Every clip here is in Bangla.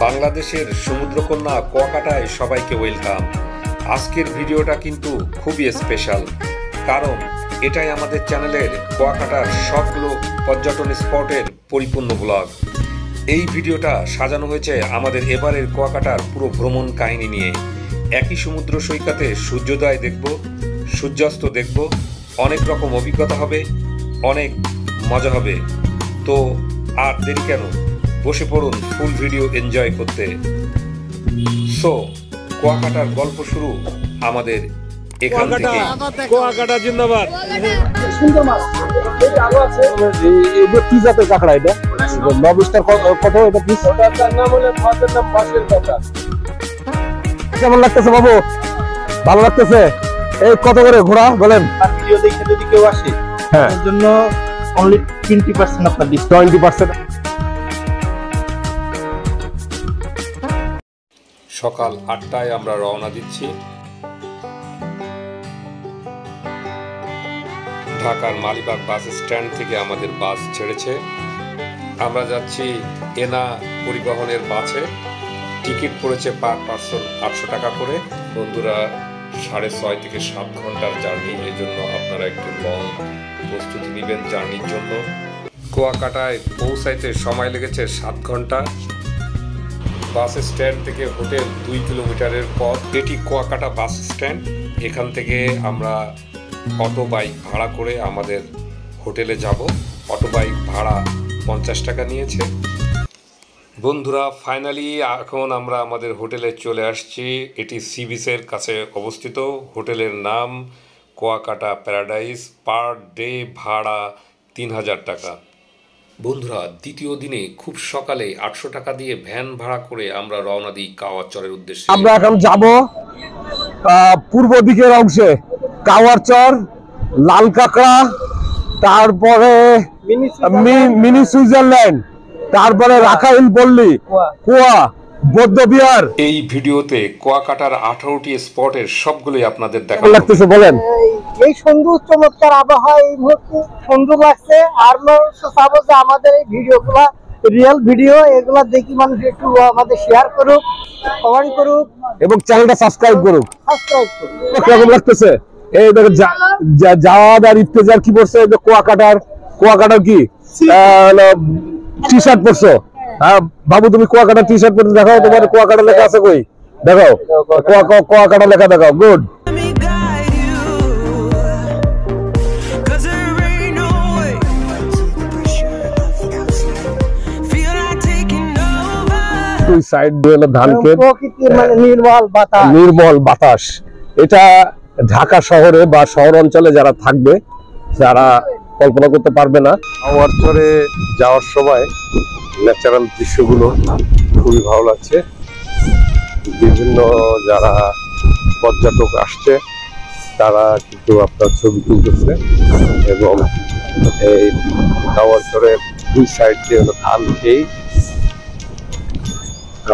বাংলাদেশের সমুদ্রকন্যা কুয়াকাটায় সবাইকে ওয়েলকাম। আজকের ভিডিওটা কিন্তু খুবই স্পেশাল, কারণ এটাই আমাদের চ্যানেলের কুয়াকাটার সবগুলো পর্যটন স্পটের পরিপূর্ণ ব্লগ। এই ভিডিওটা সাজানো হয়েছে আমাদের এবারের কুয়াকাটার পুরো ভ্রমণ কাহিনী নিয়ে। একই সমুদ্র সৈকতে সূর্যোদয় দেখব, সূর্যাস্ত দেখব, অনেক রকম অভিজ্ঞতা হবে, অনেক মজা হবে। তো আর দেরি কেন, বসে পড়ুন ফুল ভিডিও এনজয় করতে। সো কুয়াকাটার গল্প শুরু আমাদের এখান থেকে। কুয়াকাটা জিন্দাবাদ। সুন্দর মাছ। এই আলো আছে। এটা কি জাতের কাঁকড়া এটা? লবস্টার কত এটা পিস? ওটার নাম হলো মাছের নাম বাঁশের কাঁকড়া। কেমন লাগতেছে বাবু? ভালো লাগতেছে? এই কত করে ঘোড়া বলেন? আর ভিডিও দেখে যদি কেউ আসে, হ্যাঁ, এর জন্য অনলি 20% আপনার ডিসকাউন্ট। 20%। সকাল 8টায় আমরা রওনা দিচ্ছি। ঢাকার মালিবাগ বাস স্ট্যান্ড থেকে আমাদের বাস ছেড়েছে। আমরা যাচ্ছি এনা পরিবহনের বাসে। টিকিট পড়েছে পার পার্সন 800 টাকা করে। বন্ধুরা, 6.5 থেকে 7 ঘন্টার জার্নি, এই জন্য আপনারা একটু লং প্রস্তুতি নেবেন জার্নির জন্য। কুয়াকাটায় পৌঁছাইতে সময় লেগেছে 7 ঘন্টা। বাস স্ট্যান্ড থেকে হোটেল 2 কিলোমিটারের পথ। এটি কুয়াকাটা বাস স্ট্যান্ড। এখান থেকে আমরা অটো বাইক ভাড়া করে আমাদের হোটেলে যাব। অটো বাইক ভাড়া 50 টাকা নিয়েছে। বন্ধুরা, ফাইনালি এখন আমরা আমাদের হোটেলে চলে আসছি। এটি সি বিচের কাছে অবস্থিত। হোটেলের নাম কুয়াকাটা প্যারাডাইস। পার ডে ভাড়া 3000 টাকা। বন্ধুরা, দ্বিতীয় দিনে খুব সকালে 800 টাকা দিয়ে ভ্যান ভাড়া করে আমরা রওনা দিই কাওয়ারচরের উদ্দেশ্যে। আমরা এখন যাব পূর্ব দিকের অংশে। কাওয়ারচর, লাল কাঁকড়া, তারপরে মিনি সুইজারল্যান্ড, তারপরে রাখাইন পল্লী, কুয়া, বৌদ্ধবিহার। এই ভিডিওতে কুয়াকাটার 18টি স্পটের সবগুলোই আপনাদের দেখা লাগতেছে বলেন। এই সুন্দর চমৎকার আবহাওয়া এই মুহূর্তে সুন্দর লাগছে। আর চাবো যে আমাদের এই ভিডিওগুলা রিয়েল ভিডিও, এগুলা দেখি মানুষ একটু আমাদের শেয়ার করুক, কমেন্ট করুক এবং চ্যানেলটা সাবস্ক্রাইব করুক। সাবস্ক্রাইব করুক। কেমন লাগতেছে? এই দেখো জাওয়াদ আর ইফতেজার কি পড়ছে? কুয়াকাটার কি টি শার্ট পরছো? হ্যাঁ বাবু, তুমি কুয়াকাটা টি শার্ট পরে দেখাও। তোমার কুয়াকাটা লেখা আছে কই? দেখাও, কুয়াকাটা লেখা দেখাও। গুড। দুই সাইড দিয়ে ধান ক্ষেত, নির্মল বাতাস। এটা ঢাকা শহরে বা শহর অঞ্চলে যারা থাকবে, যারা কল্পনা করতে পারবে না। কাওয়ারচরে যাওয়ার সময় ন্যাচারাল দৃশ্যগুলো খুবই ভালো লাগছে। বিভিন্ন যারা পর্যটক আসছে তারা কিন্তু আপনার ছবি তুলতেছে, এবং এই কাওয়ারচরের দুই সাইড দিয়ে হলো ধান খেয়ে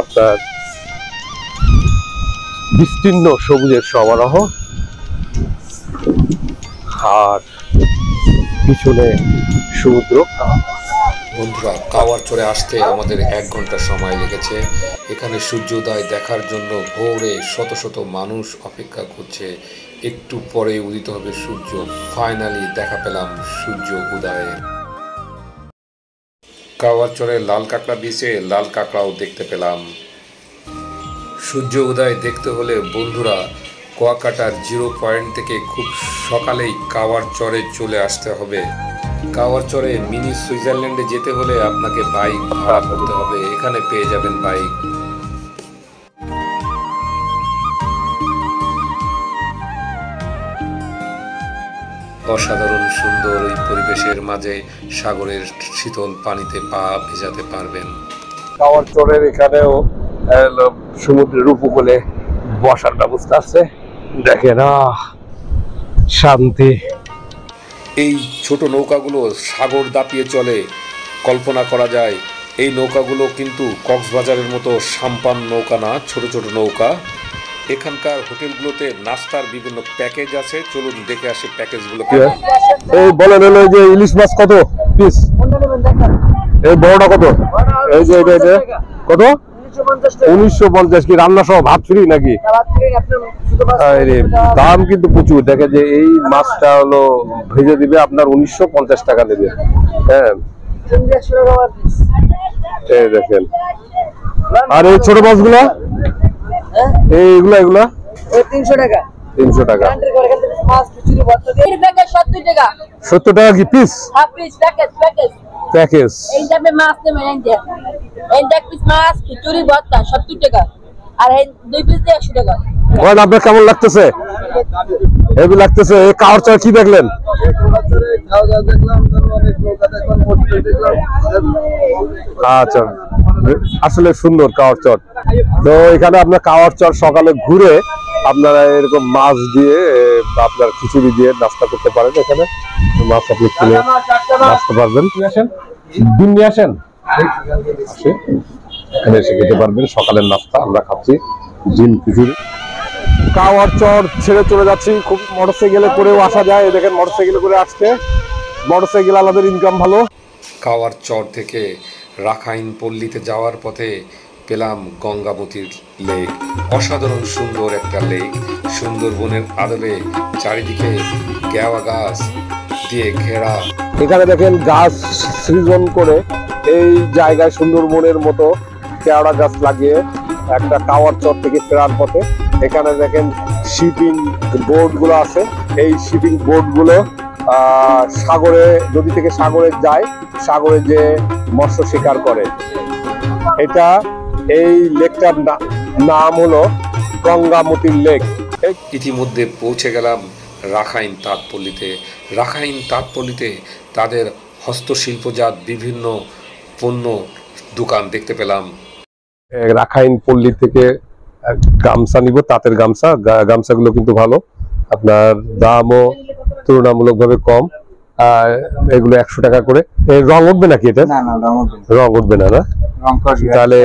আপনার বিস্তীর্ণ সবুজের সমারোহ, আর পিছনে সমুদ্র। বন্ধুরা, কাওয়ারচরে আসতে আমাদের 1 ঘন্টা সময় লেগেছে। এখানে সূর্যোদয় দেখার জন্য ভোরে শত শত মানুষ অপেক্ষা করছে। একটু পরে উদিত হবে সূর্য। ফাইনালি দেখা পেলাম সূর্য উদয়ে। কাওয়ারচরের লাল কাঁকড়া বিচে লাল কাঁকড়াও দেখতে পেলাম। সূর্য উদয় দেখতে হলে বন্ধুরা কুয়াকাটার 0 পয়েন্ট থেকে খুব সকালেই কাওয়ারচরে চলে আসতে হবে। কাওয়ারচরে মিনি সুইজারল্যান্ডে যেতে হলে আপনাকে বাইক ভাড়া করতে হবে। এখানে পেয়ে যাবেন বাইক। অসাধারণ সুন্দর এই পরিবেশের মাঝে সাগরের শীতল পানিতে পা ভেজাতে পারবেন। কাওয়ারচরের এখানেও সমুদ্রের উপকূলে বসার ব্যবস্থা আছে। দেখেন, শান্তি। এই ছোট নৌকাগুলো সাগর দাপিয়ে চলে। কল্পনা করা যায় এই নৌকাগুলো কিন্তু কক্সবাজারের মতো সাম্পান নৌকা না, ছোট ছোট নৌকা। এখানকার হোটেলগুলোতে নাস্তার বিভিন্ন প্যাকেজ আছে। চলুন দেখে আসি প্যাকেজগুলো। এই বলেন হলো যে ইলিশ মাছ কত পিস? এই বড়টা কত? এই যে এটা কত? 1950। কি রান্না সহ ভাত ফ্রি নাকি? দাম কিন্তু প্রচুর। দেখে যে এই মাছটা হলো ভেজে দিবে আপনার 1950 টাকা নেবে। হ্যাঁ এই দেখেন। আর এই ছোট মাছগুলা এইগুলা 300 টাকা। 70 টাকা কি পিস? প্যাকেজ। আপনার কেমন লাগতেছে? হেভি লাগতেছে। এই কাওয়ার চর কি দেখলেন? আচ্ছা, আসলে সুন্দর কাওয়ার চর। তো এখানে আপনার কাওয়ার চর সকালে ঘুরে আপনারা এরকম মাছ দিয়ে আপনার খিচুড়ি দিয়ে নাস্তা করতে পারেন। এখানে মাছ আপনি কিনে নাস্তা পারবেন। ডিম নিয়ে আসেন, এখানে এসে খেতে পারবেন সকালের নাস্তা। আমরা খাচ্ছি ডিম খিচুড়ি। কাওয়ার চর ছেড়ে চলে যাচ্ছি। খুব মোটরসাইকেলে করেও আসা যায়। দেখেন মোটরসাইকেলে করে আসছে। মোটরসাইকেল আমাদের ইনকাম ভালো। কাওয়ার চর থেকে রাখাইন পল্লীতে যাওয়ার পথে পেলাম গঙ্গাবতীর লেক। অসাধারণ সুন্দর একটা লেক। সুন্দরবনের আদলে চারিদিকে গেওয়া গাছ দিয়ে ঘেরা। এখানে দেখেন গাছ সৃজন করে এই জায়গায় সুন্দরবনের মতো কেওড়া গাছ লাগিয়ে একটা কাওয়ার চর থেকে ফেরার পথে এখানে দেখেন শিপিং বোট গুলো আছে। এই শিপিং বোট গুলো সাগরে, নদী থেকে সাগরে যায়, সাগরে যে মৎস্য শিকার করে। এটা এই লেকটার নাম হলো গঙ্গামতির লেক। ইতিমধ্যে পৌঁছে গেলাম রাখাইন তাঁতপল্লীতে। রাখাইন তাঁতপল্লীতে তাদের হস্তশিল্পজাত বিভিন্ন পণ্য দোকান দেখতে পেলাম। রাখাইন পল্লী থেকে গামছা নিব, তাঁতের গামছা। গামছাগুলো কিন্তু ভালো, আপনার দামও তুলনামূলকভাবে কম। এগুলো 100 টাকা করে। রং উঠবে নাকি এটা? রং উঠবে না, না? তাহলে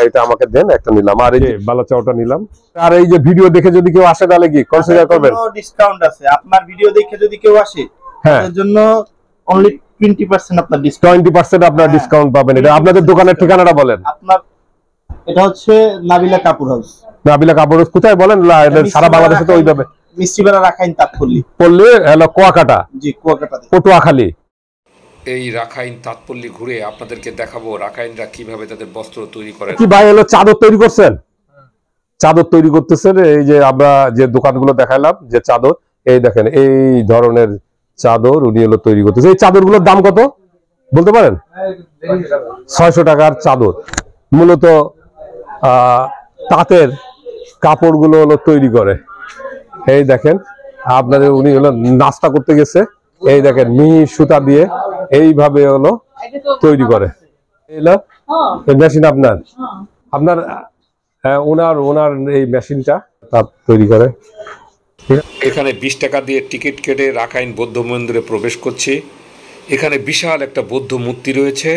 এটা আমাকে দেন, একটা নিলাম। আর এই যে বালাচাওটা নিলাম। আর এই যে ভিডিও দেখে যদি কেউ আসে তাহলে কি কনসিডার করবেন? ডিসকাউন্ট আছে। আপনার ভিডিও দেখে যদি কেউ আসে তার জন্য অনলি 20% আপনার ডিসকাউন্ট। 20% আপনার ডিসকাউন্ট পাবেন। এটা আপনাদের দোকানের ঠিকানাটা বলেন। আপনার এটা হচ্ছে নাবিলা কাপড় হাউস। নাবিলা কাপড় হাউস কোথায় বলেন? সারা বাংলাদেশে তো ওইভাবে মিষ্টিপাড়া রাখাইন তাঁতপল্লী। পল্লী হলো কুয়াকাটা। জি, কুয়াকাটা, পটুয়াখালী। এই রাখাইন তাঁতপল্লী ঘুরে আপনাদেরকে দেখাবো রাখাইনরা কিভাবে তাদের বস্ত্র তৈরি করে। কি ভাই হলো চাদর তৈরি করছেন? চাদর তৈরি করতেছেন। এই যে আমরা যে দোকানগুলো দেখাইলাম যে চাদর, এই দেখেন এই ধরনের চাদর উনি হলো তৈরি করতেছে। এই চাদরগুলোর দাম কত বলতে পারেন? 600 টাকার চাদর। মূলত তাঁতের কাপড়গুলো হলো তৈরি করে। এই দেখেন আপনাদের উনি হলো নাস্তা করতে গেছে। এই দেখেন মিহি সুতা দিয়ে এইভাবে হলো তৈরি করে। এই মেশিন আপনার ওনার এই মেশিনটা তৈরি করে। এখানে 20 টাকা দিয়ে টিকিট কেটে রাখাইন বৌদ্ধ মন্দিরে প্রবেশ করছি। এখানে বিশাল একটা বৌদ্ধ মূর্তি রয়েছে।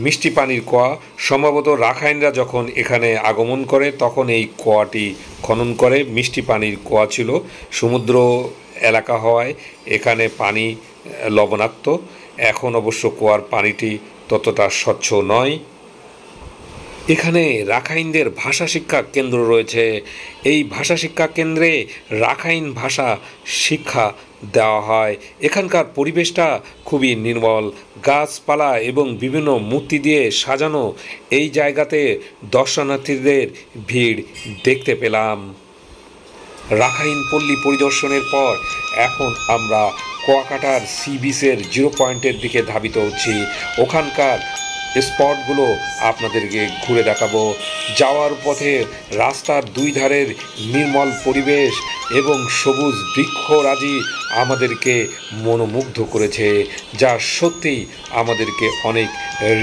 মিষ্টি পানির কুয়া। সম্ভবত রাখাইনরা যখন এখানে আগমন করে তখন এই কুয়াটি খনন করে। মিষ্টি পানির কুয়া ছিল। সমুদ্র এলাকা হওয়ায় এখানে পানি লবণাক্ত। এখন অবশ্য কুয়ার পানিটি ততটা স্বচ্ছ নয়। এখানে রাখাইনদের ভাষা শিক্ষা কেন্দ্র রয়েছে। এই ভাষা শিক্ষা কেন্দ্রে রাখাইন ভাষা শিক্ষা দেওয়া হয়। এখানকার পরিবেশটা খুবই নির্মল। গাছপালা এবং বিভিন্ন মূর্তি দিয়ে সাজানো এই জায়গাতে দর্শনার্থীদের ভিড় দেখতে পেলাম। রাখাইন পল্লী পরিদর্শনের পর এখন আমরা কুয়াকাটার সি বিচের 0 পয়েন্টের দিকে ধাবিত হচ্ছি। ওখানকার স্পটগুলো আপনাদেরকে ঘুরে দেখাবো। যাওয়ার পথে রাস্তার দুই ধারের নির্মল পরিবেশ এবং সবুজ বৃক্ষরাজি আমাদেরকে মনোমুগ্ধ করেছে, যা সত্যিই আমাদেরকে অনেক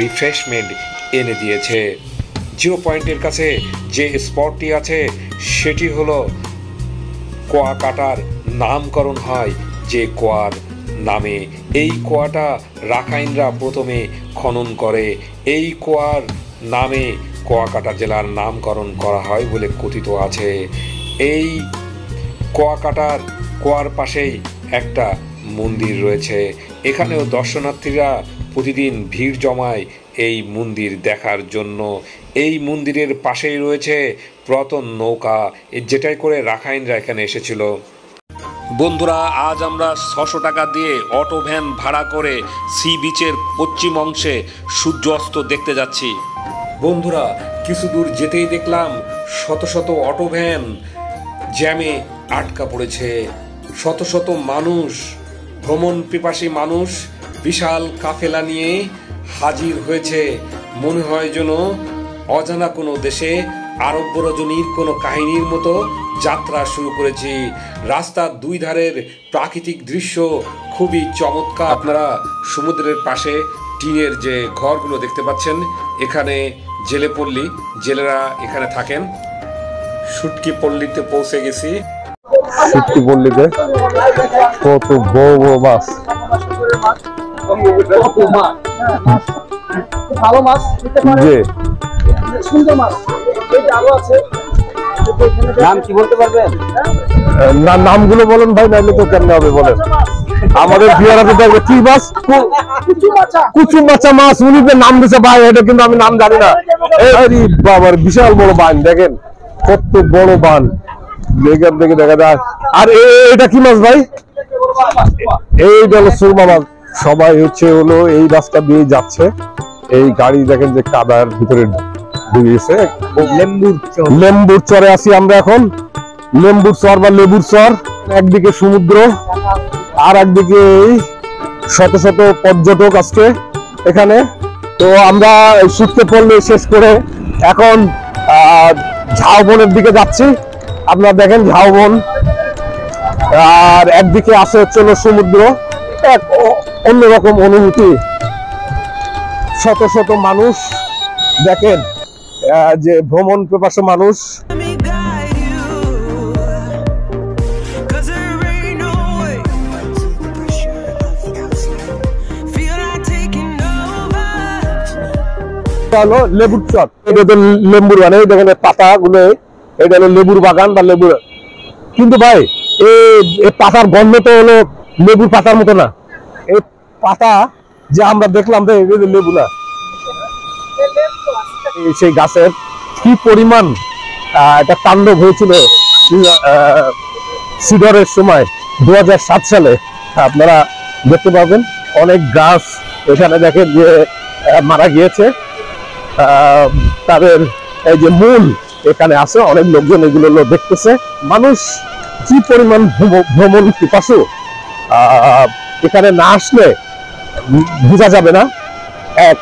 রিফ্রেশমেন্ট এনে দিয়েছে। 0 পয়েন্টের কাছে যে স্পটটি আছে সেটি হলো কুয়াকাটার নামকরণ হয় যে কুয়ার নামে। এই কুয়াটা রাখাইনরা প্রথমে খনন করে। এই কুয়ার নামে কুয়াকাটা জেলার নামকরণ করা হয় বলে কথিত আছে। এই কুয়ার পাশেই একটা মন্দির রয়েছে। এখানেও দর্শনার্থীরা প্রতিদিন ভিড় জমায় এই মন্দির দেখার জন্য। এই মন্দিরের পাশেই রয়েছে পুরাতন নৌকা, যেটাই করে রাখাইনরা এখানে এসেছিল। বন্ধুরা, আজ আমরা 600 টাকা দিয়ে অটো ভ্যান ভাড়া করে সি বিচের পশ্চিম অংশে সূর্য অস্ত দেখতে যাচ্ছি। বন্ধুরা, কিছু দূর যেতেই দেখলাম শত শত অটো ভ্যান জ্যামে আটকা পড়েছে। শত শত মানুষ, ভ্রমণ পিপাসী মানুষ বিশাল কাফেলা নিয়ে হাজির হয়েছে। মনে হয় যেন অজানা কোনো দেশে আরব্য রজনীর কোনো কাহিনীর মতো যাত্রা শুরু করেছি। রাস্তার দুই ধারের প্রাকৃতিক দৃশ্য খুবই চমৎকার। আপনারা সমুদ্রের পাশে টিনের যে ঘরগুলো দেখতে পাচ্ছেন, এখানে জেলে পল্লী, জেলেরা এখানে থাকেন। শুটকি পল্লীতে পৌঁছে গেছি। শুটকি পল্লীতে কত বড় বড় মাছ, ভালো মাছ, যে সুন্দর মাছ। আরো আছে, নাম কি বলতে পারবেন? নামগুলো বলেন ভাই, নাইলে তো কেমন হবে বলেন। আমাদের বিহারাতে দেখবে কি মাছ, কুচু মাছা মাছ, উনি নাম দিছে ভাই, এটা কিন্তু আমি নাম জানি না। এই বাবার বিশাল বড় বান, দেখেন কত বড় বান, এখান থেকে দেখা যায়। আর এটা কি মাছ ভাই? এইটা হলো সুরমা মাছ। সবাই হলো এই রাস্তা দিয়ে যাচ্ছে। এই গাড়ি দেখেন যে কাদার ভিতরে ঢুকেছে। লেম্বুর চরে আছি আমরা এখন। লেম্বুর চর বা লেবুর চর, একদিকে সমুদ্র আর একদিকে শত শত পর্যটক আজকে এখানে। তো আমরা শুটকি পল্লী শেষ করে এখন ঝাউবনের দিকে যাচ্ছি। আপনারা দেখেন ঝাউবন, আর একদিকে আছে হলো সমুদ্র। এক অন্যরকম অনুভূতি। শত শত মানুষ দেখেন, যে ভ্রমণ পিপাসু মানুষ। লেবুর চর, এটা তো লেম্বুর বাগান, এই দেখেন পাতা গুলো, এটা হলো লেবুর বাগান বা লেবুর। কিন্তু ভাই এই পাতার গন্ধ তো হলো লেবুর পাতার মতো না। এই পাতা যে আমরা দেখলাম লেবু না, সেই গাছের কি পরিমাণ একটা তাণ্ডব হয়েছিল সিডরের সময় 2007 সালে। আপনারা দেখতে পাবেন অনেক গাছ এখানে দেখেন যে মারা গিয়েছে। তাদের এই যে মূল এখানে আছে, অনেক লোকজন এগুলো দেখতেছে। মানুষ কি পরিমাণ ভ্রমণ পিপাসু, এখানে না আসলে বোঝা যাবে না। এক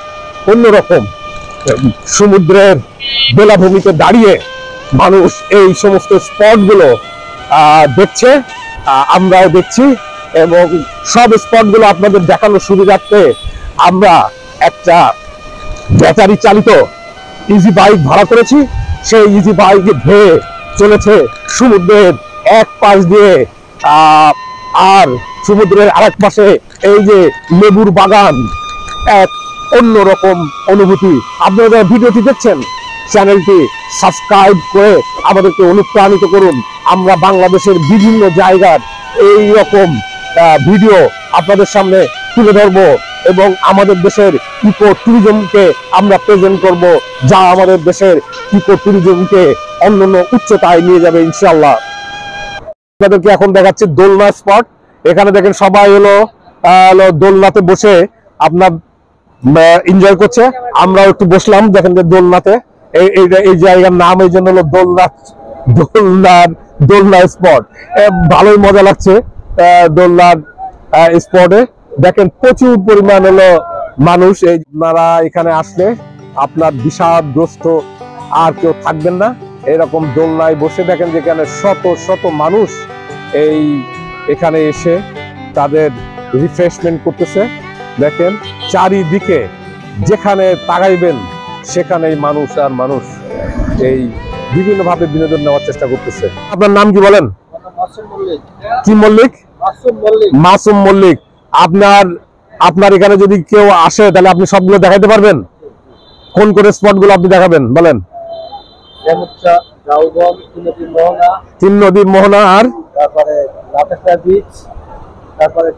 অন্যরকম সমুদ্রের বেলাভূমিতে দাঁড়িয়ে মানুষ এই সমস্ত স্পট গুলো দেখছে, আমরাও দেখছি। এবং সব স্পট গুলো আপনাদের দেখানোর সুবিধার্থে আমরা একটা ব্যাটারি চালিত ইজি বাইক ভাড়া করেছি। সেই ইজি বাইক ধেয়ে চলেছে সমুদ্রের এক পাশ দিয়ে, আর সমুদ্রের আরেক পাশে এই যে লেবুর বাগান। এক অন্যরকম অনুভূতি। আপনারা যারা ভিডিওটি দেখছেন, চ্যানেলটি সাবস্ক্রাইব করে আমাদেরকে অনুপ্রাণিত করুন। আমরা বাংলাদেশের বিভিন্ন জায়গার এই রকম ভিডিও আপনাদের সামনে তুলে ধরবো এবং আমাদের দেশের ইকো ট্যুরিজমকে আমরা প্রেজেন্ট করব, যা আমাদের দেশের ইকো ট্যুরিজমকে অন্যান্য উচ্চতায় নিয়ে যাবে ইনশাআল্লাহ। আপনাদেরকে এখন দেখাচ্ছি দোলনা স্পট। এখানে দেখেন সবাই হলো দোলনাতে বসে আপনার এনজয় করছে। আমরাও একটু বসলাম, দেখেন যে দোলনাতে। এই জায়গার নাম এই জন্য হলো দোলনা স্পট। ভালোই মজা লাগছে দোলনার স্পটে। দেখেন প্রচুর পরিমাণ হলো মানুষ। এই আপনারা এখানে আসলে আপনার বিষাদগ্রস্ত আর কেউ থাকবেন না। এরকম দোলনায় বসে দেখেন যেখানে শত শত মানুষ এখানে এসে তাদের রিফ্রেশমেন্ট করতেছে। দেখেন চারিদিকে যেখানে তাকাইবেন সেখানেই মানুষ আর মানুষ, এই বিভিন্ন ভাবে বিনোদন নেওয়ার চেষ্টা করতেছে। আপনার নাম কি বলেন? কি মল্লিক? মাসুম মল্লিক। আপনার এখানে যদি কেউ আসে তাহলে আপনি সবগুলো দেখাইতে পারবেন? কোন কোন স্পট গুলো আপনি দেখাবেন বলেন? তিন নদী মোহনা, আর তারপরে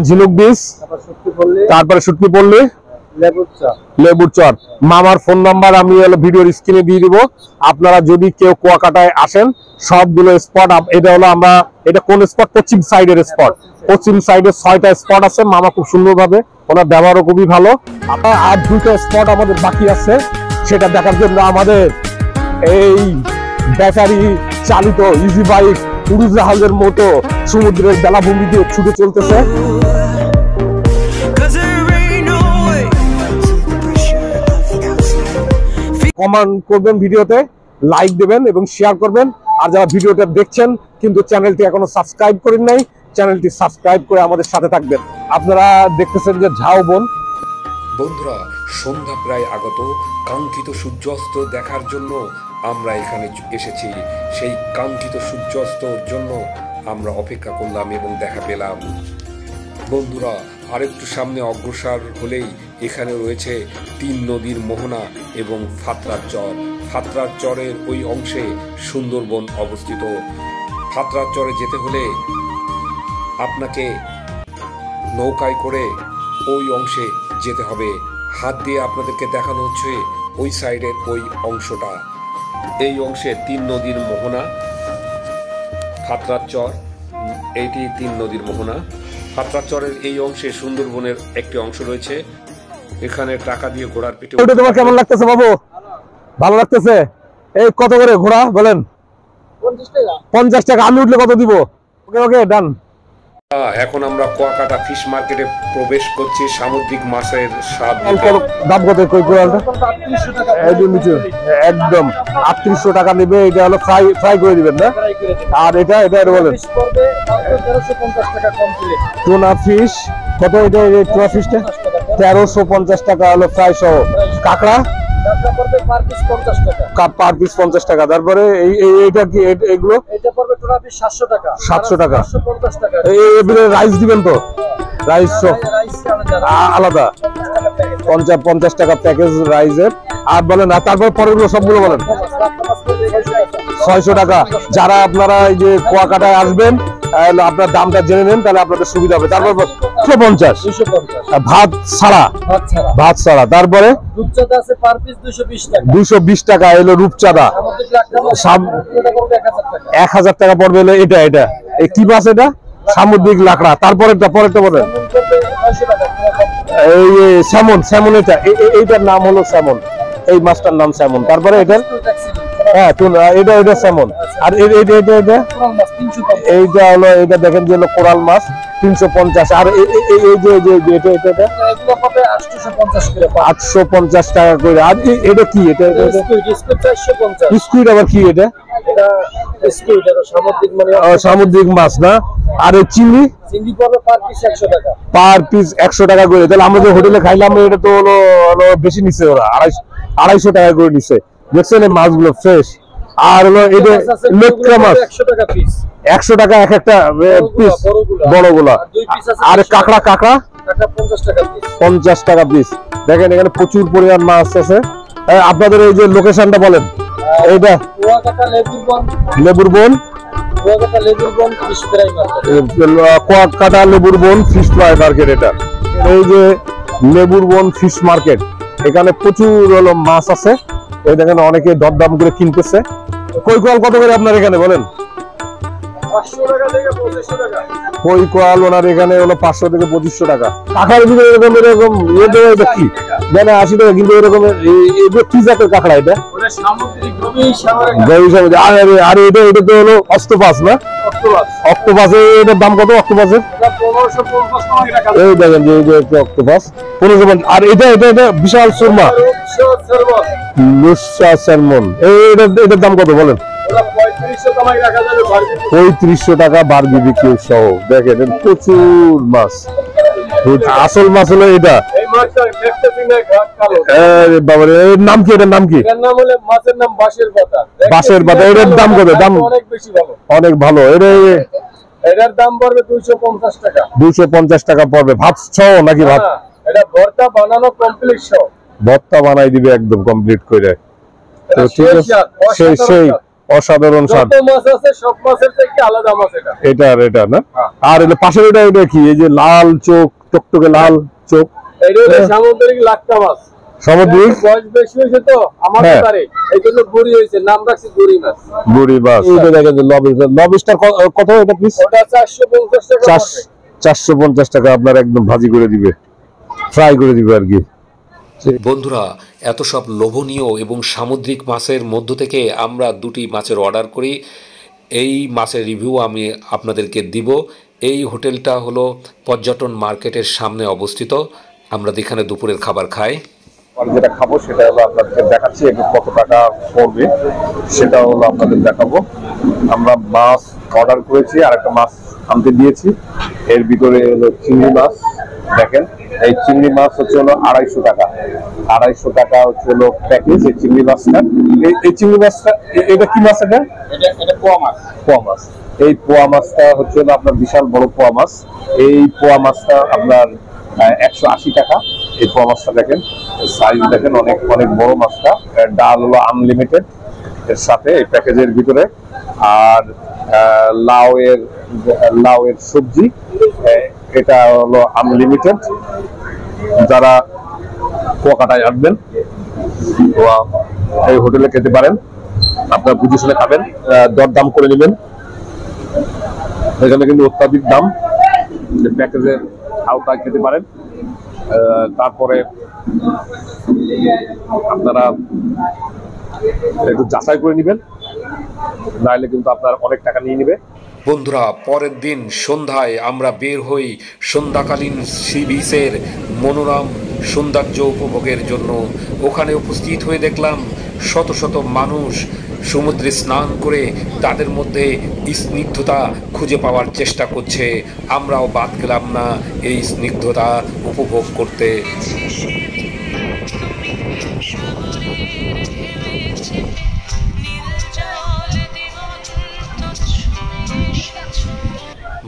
ঝিনুক বীজ, তারপরে শুটকি পল্লী, লেবুর চর। মামার ফোন নাম্বার আমি ভিডিওর স্ক্রিনে দিয়ে দিব। আপনারা যদি কেউ কুয়াকাটায় আসেন, সবগুলো স্পট, এটা হলো আমরা, এটা কোন স্পট? পশ্চিম সাইডের স্পট। পশ্চিম সাইডে 6টা স্পট আছে। মামা খুব সুন্দরভাবে, ওনার ব্যবহারও খুবই ভালো। আর 2টা স্পট আমাদের বাকি আছে, সেটা দেখার জন্য আমাদের এই ব্যাটারি চালিত ইজি বাইক উড়োজাহাজের মতো সমুদ্রের বেলাভূমি দিয়ে ছুটে চলতেছে। কমেন্ট করবেন, ভিডিওতে লাইক দেবেন এবং শেয়ার করবেন। আর যারা ভিডিওটা দেখছেন কিন্তু চ্যানেলটি এখনো সাবস্ক্রাইব করেন নাই, চ্যানেলটি সাবস্ক্রাইব করে আমাদের সাথে থাকবেন। আপনারা দেখতেছেন যে ঝাউবন। বন্ধুরা, সন্ধ্যা প্রায় আগত, কাঙ্ক্ষিত সূর্যাস্ত দেখার জন্য আমরা এখানে এসেছি। সেই কাঙ্ক্ষিত সূর্যাস্তর জন্য আমরা অপেক্ষা করলাম এবং দেখা পেলাম। বন্ধুরা, আরেকটু সামনে অগ্রসর হলেই এখানে রয়েছে 3 নদীর মোহনা এবং ফাতরার চর। ফাতরার চরের ওই অংশে সুন্দরবন অবস্থিত। ফাতরার চরে যেতে হলে আপনাকে নৌকায় করে ওই অংশে যেতে হবে। হাত দিয়ে আপনাদেরকে দেখানো হচ্ছে ওই সাইডের ওই অংশটা। এই অংশে 3 নদীর মোহনা, ফাতরার চর, এইটি 3 নদীর মোহনা। ফাতরার চরের এই অংশে সুন্দরবনের একটি অংশ রয়েছে। এখানে টাকা দিয়ে ঘোড়ার পিঠে। ওটা তোমার কেমন লাগতেছে বাবু? ভালো লাগতেছে? এই কত করে ঘোড়া বলেন? 50 টাকা। আমি উঠলে কত দিব? ওকে ওকে, ডান। এখন আমরা কুয়াকাটা ফিশ মার্কেটে প্রবেশ করছি। সামুদ্রিক মাছের স্বাদ দাম কত কই কোয়ালটা? একদম 3800 টাকা নেবে। এটা হলো ফ্রাই করে দিবেন না? আর এটা বলেন টুনা ফিশ কত? এটা টুনা ফিশটা 1350 টাকা হলো ফ্রাই সহ। কাঁকড়া পার পিস 50 টাকা। তারপরে এইটা কি? এগুলো এটা পড়বে টুনা পিস 700 টাকা। 700 টাকা। 750 টাকা। এবারে রাইস দিবেন তো? রাইস আলাদা 50 টাকা প্যাকেজ রাইসের। আর বলেন, আর তারপর পরেরগুলো সবগুলো বলেন 600 টাকা। যারা আপনারা এই যে কুয়াকাটায় আসবেন, আপনার দামটা জেনে নেন, তাহলে আপনাদের সুবিধা হবে। তারপর 250 ভাত ছাড়া। তারপরে রূপচাঁদা আছে পার পিস 220 টাকা। 220 টাকা এলো রূপচাঁদা। 1000 টাকা পড়বে এলো এটা। এই কি মাছ এটা? সামুদ্রিক লাকড়া। পরেরটা বলেন। এই স্যামন। এইটার নাম হলো স্যামন। এই মাছটার নাম স্যামন। তারপরে এটার এটা স্যামন। আর এইটা হলো, এটা দেখেন যে হলো কোরাল মাছ 350। আর এই যে এটা 850 টাকা করে। আর এটা কি? এটা স্কুইড। আবার কি এটা? সামুদ্রিক মাছ না? আর এই চিংড়ি পার পিস 100 টাকা করে। তাহলে আমরা যে হোটেলে খাইলাম এটা তো হলো বেশি নিচ্ছে ওরা, 250 টাকা করে নিচ্ছে। দেখছেন এই মাছগুলো ফ্রেশ। আর হলো এটা লেটকা মাছ 100 টাকা এক একটা পিস, বড়গুলা। আর কাঁকড়া 50 টাকা পিস। দেখেন এখানে প্রচুর পরিমাণ মাছ আছে। আপনাদের এই যে লোকেশনটা বলেন। এইটা লেবুর বন, কুয়াকাটা লেবুর বন ফিশ ফ্রাই মার্কেট। এটা এই যে লেবুর বন ফিশ মার্কেট, এখানে প্রচুর হলো মাছ আছে। এই দেখেন অনেকে দরদাম করে কিনতেছে। কই কোয়াল কত করে আপনার এখানে বলেন? 500 টাকা থেকে 2500 টাকা। কই কোয়াল ওনার এখানে হলো 500 থেকে 2500 টাকা। কাঁকড়ার ভিতরে এরকম এটা কি? জানা 80 টাকা। কিন্তু এরকম এটা কি জাতের কাঁকড়া? এটা সামুদ্রিক আর এটা তো হলো অক্টোপাস না? অক্টোপাসের এটার দাম কত? অক্টোপাসের 1550 টাকা। এই দেখেন যে অক্টোপাস 1550। আর এটা বিশাল সুরমা লুসা স্যালমন। এটার দাম কত বলেন? 3500 টাকা বারবিকিউ সহ। দেখেন প্রচুর মাছ। আসল মাছ হলো এটা। বাবারে, এর নাম কি? এটার নাম কি? মাছের নাম বাঁশের পাতা। এটার দাম কত? দাম অনেক ভালো। এটার দাম পড়বে 250 টাকা। 250 টাকা পড়বে। ভাত সহ নাকি? ভাত এটা ভর্তা বানানো কমপ্লিট সহ। ভর্তা বানাই দিবে একদম কমপ্লিট করে। তো ঠিক আছে, সেই অসাধারণ স্বাদ। যত মাছ আছে সব মাছের থেকে আলাদা মাছ এটা। এটা না? আর এর পাশের এটা কি? এই যে লাল চোখ, টকটকে লাল চোখ, এটা হলো সামুদ্রিক লাট্টা মাছ। সামুদ্রিক বয়স বেশি হয়েছে তো আমাদের পারে, এই জন্য গুড়ি হয়েছে, নাম রাখছি গুড়ি মাছ। গুড়ি মাছ। এইটা দেখেন যে লবিস্টার কত এটা পিস? ওটা 450 টাকা। 450 টাকা আপনার একদম ভাজি করে দিবে, ফ্রাই করে দিবে আর কি। বন্ধুরা, এত সব লোভনীয় এবং সামুদ্রিক মাছের মধ্য থেকে আমরা দুটি মাছের অর্ডার করি। এই মাছের রিভিউ আমি আপনাদেরকে দিব। এই হোটেলটা হলো পর্যটন মার্কেটের সামনে অবস্থিত। আমরা যেখানে দুপুরের খাবার খাই। যেটা খাবো সেটা হলো আপনাদের দেখাচ্ছি, একটু কত টাকা পড়বে সেটা হলো আপনাদের দেখাবো। আমরা মাছ অর্ডার করেছি আর একটা মাছ আনতে দিয়েছি। এর ভিতরে হলো চিংড়ি মাছ। দেখেন, এই চিংড়ি মাছ হচ্ছে হলো 250 টাকা। 250 টাকা হচ্ছে হলো প্যাকেজ এই চিংড়ি মাছটা। এই চিংড়ি মাছটা এটা কি মাছ? এটা পোয়া মাছ। পোয়া মাছ। এই পোয়া মাছটা হচ্ছে হলো আপনার বিশাল বড় পোয়া মাছ। এই পোয়া মাছটা আপনার 180 টাকা। এই পোয়া মাছটা দেখেন, সাইজ দেখেন, অনেক অনেক বড় মাছটা। ডাল হলো আনলিমিটেড এর সাথে এই প্যাকেজের ভিতরে। আর লাউ এর সবজি, এটা হলো আনলিমিটেড। যারা কুয়াকাটায় আসবেন এই হোটেলে খেতে পারেন, আপনারা বুঝে শুনে খাবেন, দরদাম করে নেবেন। এখানে কিন্তু অত্যাধিক দাম, প্যাকেজের আওতায় খেতে পারেন। তারপরে আপনারা একটু যাচাই করে নেবেন, নাহলে কিন্তু আপনার অনেক টাকা নিয়ে নেবে। বন্ধুরা, পরের দিন সন্ধ্যায় আমরা বের হই সন্ধ্যাকালীন সি বিচের মনোরম সৌন্দর্য উপভোগের জন্য। ওখানে উপস্থিত হয়ে দেখলাম শত শত মানুষ সমুদ্রে স্নান করে তাদের মধ্যে স্নিগ্ধতা খুঁজে পাওয়ার চেষ্টা করছে। আমরাও বাদ গেলাম না এই স্নিগ্ধতা উপভোগ করতে।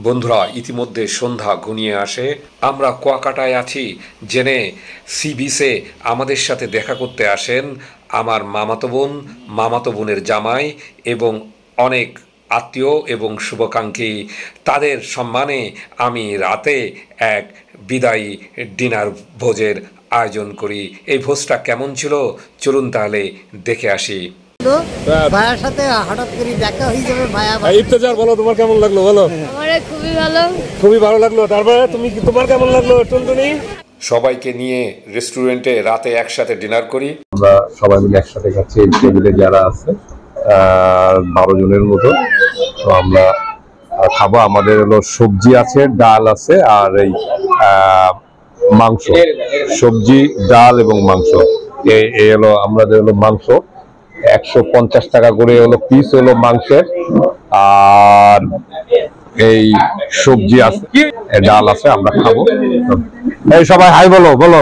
বন্ধুরা, ইতিমধ্যে সন্ধ্যা ঘনিয়ে আসে। আমরা কুয়াকাটায় আছি জেনে সি বিচে আমাদের সাথে দেখা করতে আসেন আমার মামাতো বোনের জামাই এবং অনেক আত্মীয় এবং শুভাকাঙ্ক্ষী। তাদের সম্মানে আমি রাতে এক বিদায়ী ডিনার ভোজের আয়োজন করি। এই ভোজটা কেমন ছিল চলুন তাহলে দেখে আসি। ভাইয়ার সাথে হঠাৎ করে দেখা হয়ে যাবে। ভাইয়া ইফতেজার বলো, তোমার কেমন লাগলো? বলো। আমার খুবই ভালো। খুবই ভালো লাগলো। তারপরে তোমার কেমন লাগলো টুনটুনি? সবাইকে নিয়ে রেস্টুরেন্টে রাতে একসাথে ডিনার করি। আমরা সবাই মিলে একসাথে খাচ্ছি। এই টেবিলে যারা আছে 12 জনের মতো, তো আমরা খাবো। আমাদের হলো সবজি আছে, ডাল আছে, আর এই মাংস। সবজি, ডাল এবং মাংস। এই হলো আমাদের হলো মাংস। 150 টাকা করে হলো পিস হলো মাংসের। আর এই সবজি আছে, ডাল আছে, আমরা খাবো। এই সবাই হাই বলো, বলো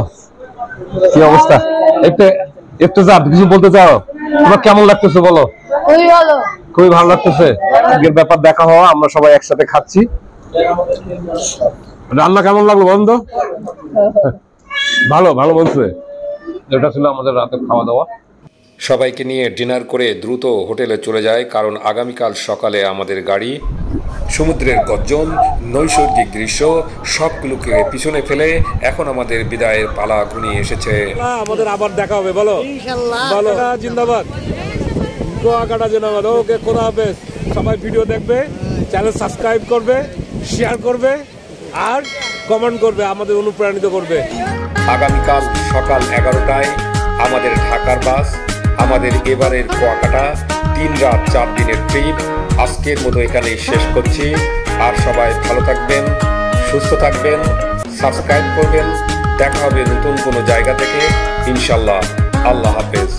কি অবস্থা? একটু কিছু বলতে চাও? তোমার কেমন লাগতেছে বলো? খুবই ভালো। খুবই ভালো লাগতেছে। আজকের ব্যাপার দেখা হওয়া, আমরা সবাই একসাথে খাচ্ছি। রান্না কেমন লাগলো বন্ধু? ভালো ভালো বলছে। এটা ছিল আমাদের রাতের খাওয়া দাওয়া। সবাইকে নিয়ে ডিনার করে দ্রুত হোটেলে চলে যায়, কারণ আগামীকাল সকালে আমাদের গাড়ি। সমুদ্রের গর্জন, নৈসর্গিক দৃশ্য সবগুলোকে পিছনে ফেলে এখন আমাদের বিদায়ের পালা ঘনিয়ে এসেছে। আমাদের আবার দেখা হবে, বলো ইনশাআল্লাহ। বলো। জিন্দাবাদ, কুয়াকাটা জিন্দাবাদ। ওকে, খোদা হাফেজ। সবাই ভিডিও দেখবে, চ্যানেল সাবস্ক্রাইব করবে, শেয়ার করবে আর কমেন্ট করবে, আমাদের অনুপ্রাণিত করবে। আগামীকাল সকাল 11টায় আমাদের ঢাকার বাস। আমাদের এবারের কুয়াকাটা 3 রাত 4 দিনের ট্রিপ আজকের মতো এখানেই শেষ করছি। আর সবাই ভালো থাকবেন, সুস্থ থাকবেন, সাবস্ক্রাইব করবেন। দেখা হবে নতুন কোনো জায়গা থেকে ইনশাল্লাহ। আল্লাহ হাফেজ।